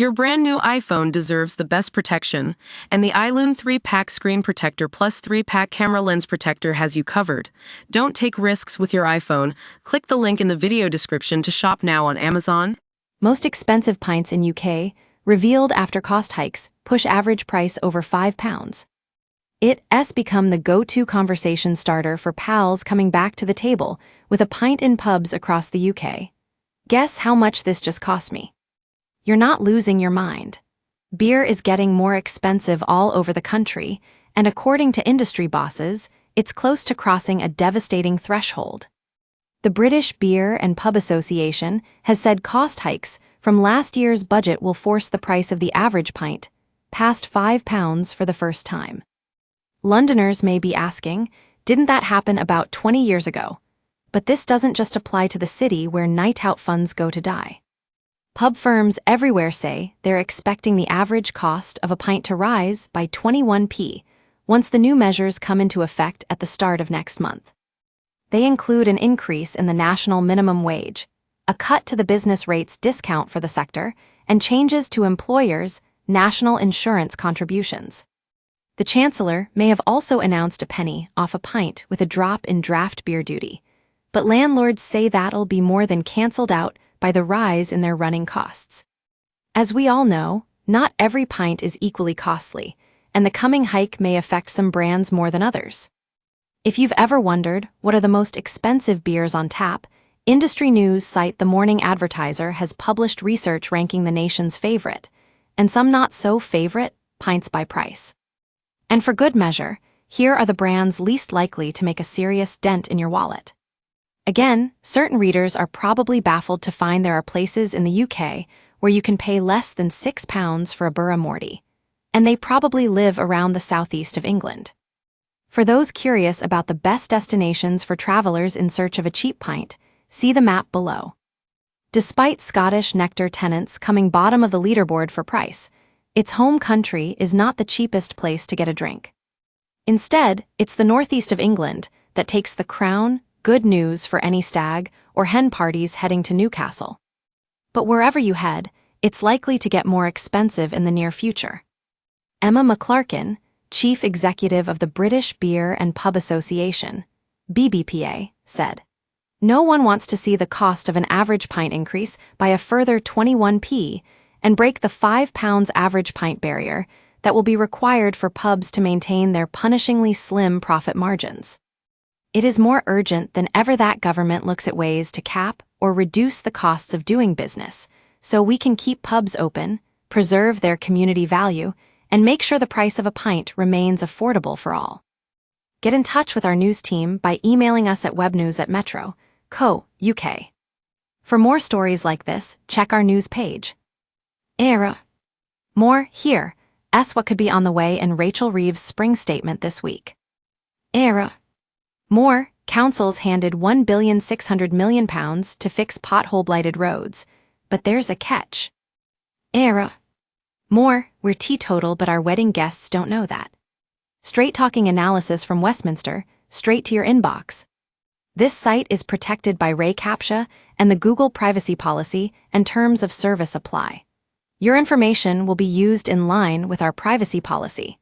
Your brand new iPhone deserves the best protection, and the iLune 3-pack screen protector plus 3-pack camera lens protector has you covered. Don't take risks with your iPhone. Click the link in the video description to shop now on Amazon. Most expensive pints in UK, revealed after cost hikes, push average price over £5. It's become the go-to conversation starter for pals coming back to the table with a pint in pubs across the UK. Guess how much this just cost me? You're not losing your mind. Beer is getting more expensive all over the country, and according to industry bosses, it's close to crossing a devastating threshold. The British Beer and Pub Association has said cost hikes from last year's budget will force the price of the average pint past £5 for the first time. Londoners may be asking, didn't that happen about 20 years ago? But this doesn't just apply to the city where night-out funds go to die. Pub firms everywhere say they're expecting the average cost of a pint to rise by 21p once the new measures come into effect at the start of next month. They include an increase in the national minimum wage, a cut to the business rates discount for the sector, and changes to employers' national insurance contributions. The Chancellor may have also announced a penny off a pint with a drop in draft beer duty, but landlords say that'll be more than cancelled out by the rise in their running costs. As we all know, not every pint is equally costly, and the coming hike may affect some brands more than others. If you've ever wondered what are the most expensive beers on tap, industry news site The Morning Advertiser has published research ranking the nation's favorite, and some not-so-favorite, pints by price. And for good measure, here are the brands least likely to make a serious dent in your wallet. Again, certain readers are probably baffled to find there are places in the UK where you can pay less than £6 for a Burra Morty, and they probably live around the southeast of England. For those curious about the best destinations for travelers in search of a cheap pint, see the map below. Despite Scottish Nectar tenants coming bottom of the leaderboard for price, its home country is not the cheapest place to get a drink. Instead, it's the northeast of England that takes the crown. Good news for any stag or hen parties heading to Newcastle. But wherever you head, it's likely to get more expensive in the near future. Emma McClarkin, Chief Executive of the British Beer and Pub Association, BBPA, said, "No one wants to see the cost of an average pint increase by a further 21p and break the £5 average pint barrier that will be required for pubs to maintain their punishingly slim profit margins. It is more urgent than ever that government looks at ways to cap or reduce the costs of doing business so we can keep pubs open, preserve their community value, and make sure the price of a pint remains affordable for all." Get in touch with our news team by emailing us at webnews@metro.co.uk. For more stories like this, check our news page. More here. What could be on the way in Rachel Reeves' spring statement this week. More, councils handed £1,600,000,000 to fix pothole-blighted roads, but there's a catch. More, we're teetotal but our wedding guests don't know that. Straight-talking analysis from Westminster, straight to your inbox. This site is protected by Ray CAPTCHA and the Google privacy policy and terms of service apply. Your information will be used in line with our privacy policy.